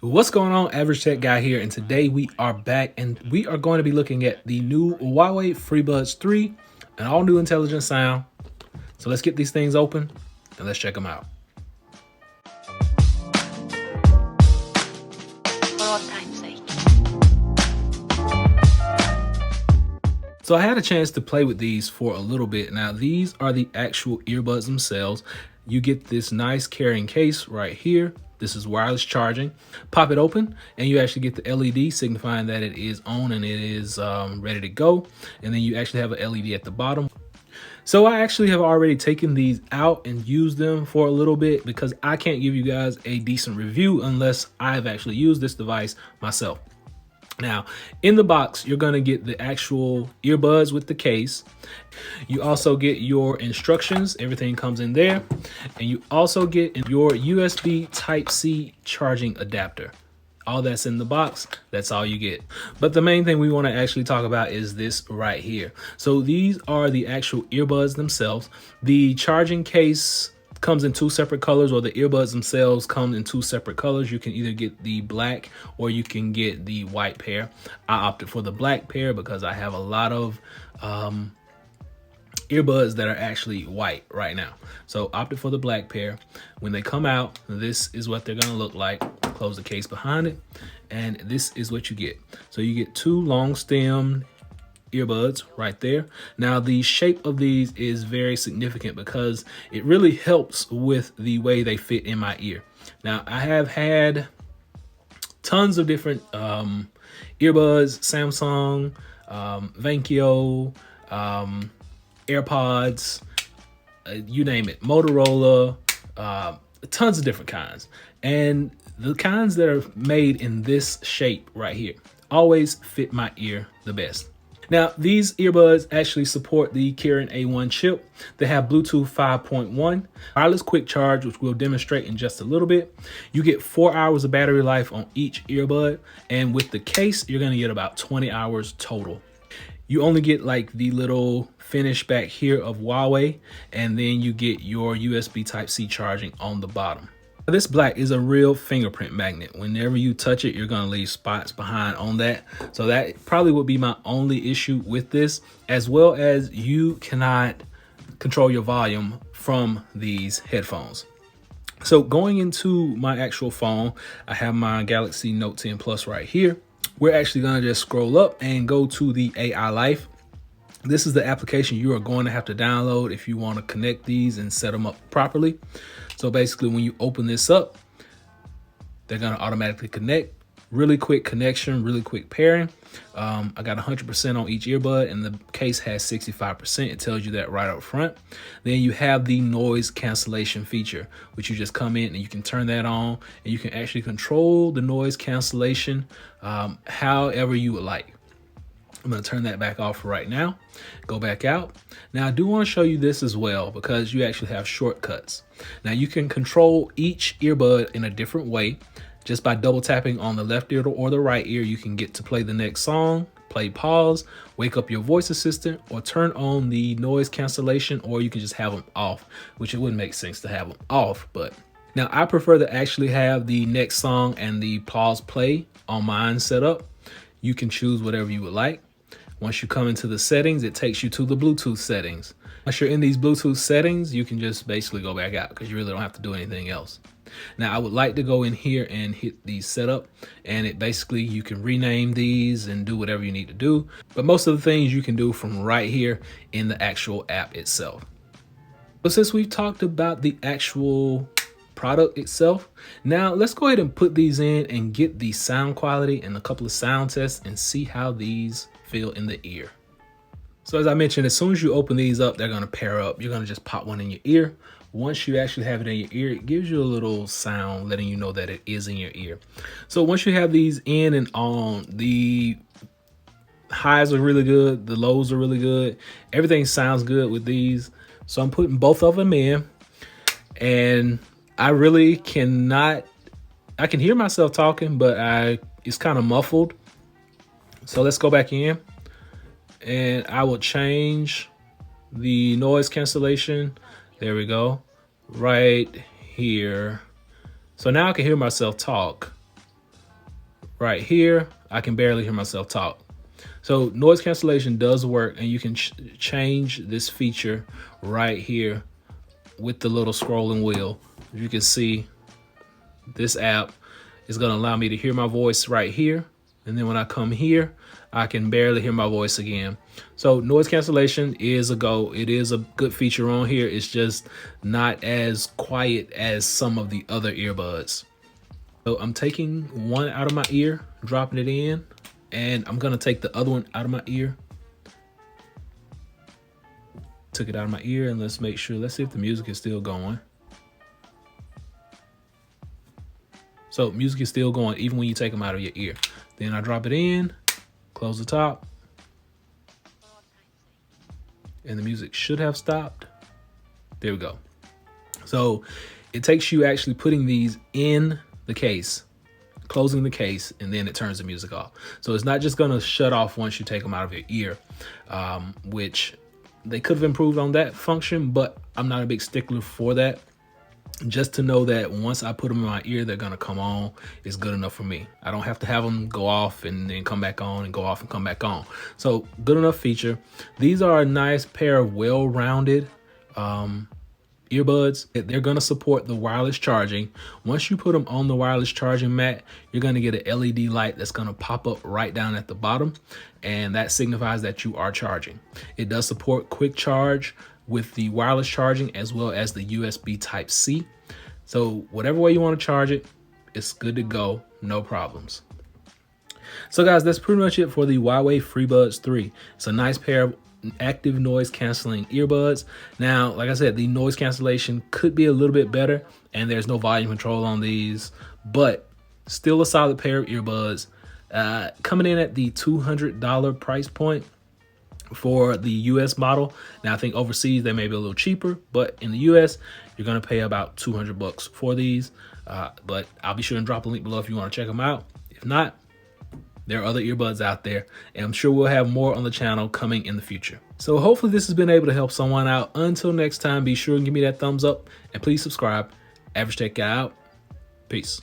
What's going on, Average Tech Guy here, and today we are back and we are going to be looking at the new Huawei FreeBuds 3, an all new intelligent sound. So let's get these things open and let's check them out. For all time's sake. So I had a chance to play with these for a little bit. Now these are the actual earbuds themselves. You get this nice carrying case right here. This is wireless charging. Pop it open and you actually get the LED signifying that it is on and it is ready to go. And then you actually have an LED at the bottom. So I actually have already taken these out and used them for a little bit because I can't give you guys a decent review unless I've actually used this device myself. Now, in the box, you're going to get the actual earbuds with the case. You also get your instructions. Everything comes in there. And you also get your USB Type-C charging adapter. All that's in the box. That's all you get. But the main thing we want to actually talk about is this right here. So these are the actual earbuds themselves. The charging case comes in two separate colors, or the earbuds themselves come in two separate colors. You can either get the black or you can get the white pair. I opted for the black pair because I have a lot of earbuds that are actually white right now. So opted for the black pair. When they come out, this is what they're gonna look like. Close the case behind it, and this is what you get. So you get two long stem earbuds right there. Now the shape of these is very significant because it really helps with the way they fit in my ear. Now I have had tons of different earbuds, Samsung, Vankyo, AirPods, you name it, Motorola, tons of different kinds. And the kinds that are made in this shape right here always fit my ear the best. Now, these earbuds actually support the Kirin A1 chip. They have Bluetooth 5.1, wireless quick charge, which we'll demonstrate in just a little bit. You get 4 hours of battery life on each earbud. And with the case, you're gonna get about 20 hours total. You only get like the little finish back here of Huawei, and then you get your USB Type-C charging on the bottom. This black is a real fingerprint magnet. Whenever you touch it, you're gonna leave spots behind on that. So that probably would be my only issue with this, as well as you cannot control your volume from these headphones. So going into my actual phone, I have my Galaxy Note 10 Plus right here. We're actually gonna just scroll up and go to the AI Life. This is the application you are going to have to download if you want to connect these and set them up properly. So basically, when you open this up, they're going to automatically connect. Really quick connection, really quick pairing. I got 100% on each earbud, and the case has 65%. It tells you that right up front. Then you have the noise cancellation feature, which you just come in and you can turn that on, and you can actually control the noise cancellation however you would like. I'm going to turn that back off right now. Go back out. Now, I do want to show you this as well because you actually have shortcuts. Now, you can control each earbud in a different way. Just by double tapping on the left ear or the right ear, you can get to play the next song, play pause, wake up your voice assistant, or turn on the noise cancellation, or you can just have them off, which it wouldn't make sense to have them off. But now I prefer to actually have the next song and the pause play on mine set up. You can choose whatever you would like. Once you come into the settings, it takes you to the Bluetooth settings. Once you're in these Bluetooth settings, you can just basically go back out because you really don't have to do anything else. Now, I would like to go in here and hit the setup, and it basically, you can rename these and do whatever you need to do. But most of the things you can do from right here in the actual app itself. But since we've talked about the actual product itself, now let's go ahead and put these in and get the sound quality and a couple of sound tests and see how these feel in the ear. So as I mentioned, as soon as you open these up, they're going to pair up. You're going to just pop one in your ear. Once you actually have it in your ear, it gives you a little sound letting you know that it is in your ear. So once you have these in and on, the highs are really good, the lows are really good, everything sounds good with these. So I'm putting both of them in, and I really cannot, I can hear myself talking, but it's kind of muffled. So let's go back in, and I will change the noise cancellation. There we go, right here. So now I can hear myself talk. right here, I can barely hear myself talk. So noise cancellation does work, and you can change this feature right here with the little scrolling wheel. You can see this app is going to allow me to hear my voice right here. And then when I come here, I can barely hear my voice again. So noise cancellation is a go. It is a good feature on here. It's just not as quiet as some of the other earbuds. So I'm taking one out of my ear, dropping it in, and I'm going to take the other one out of my ear. Took it out of my ear, and let's make sure. Let's see if the music is still going. So music is still going even when you take them out of your ear. Then I drop it in, close the top, and the music should have stopped. There we go. So it takes you actually putting these in the case, closing the case, and then it turns the music off. So it's not just going to shut off once you take them out of your ear, which they could have improved on that function, but I'm not a big stickler for that. Just to know that once I put them in my ear, they're going to come on is good enough for me. I don't have to have them go off and then come back on and go off and come back on. So good enough feature. These are a nice pair of well-rounded earbuds. They're going to support the wireless charging. Once you put them on the wireless charging mat, you're going to get an LED light that's going to pop up right down at the bottom, and that signifies that you are charging. It does support quick charge with the wireless charging as well as the USB Type-C. So whatever way you want to charge it, it's good to go, no problems. So guys, that's pretty much it for the Huawei FreeBuds 3. It's a nice pair of active noise canceling earbuds. Now, like I said, the noise cancellation could be a little bit better, and there's no volume control on these, but still a solid pair of earbuds. Coming in at the $200 price point for the US model. Now I think overseas they may be a little cheaper, but in the US you're going to pay about $200 for these. But I'll be sure and drop a link below if you want to check them out. If not, there are other earbuds out there, and I'm sure we'll have more on the channel coming in the future. So hopefully this has been able to help someone out. Until next time, be sure and give me that thumbs up, and please subscribe. Average Tech Guy out. Peace.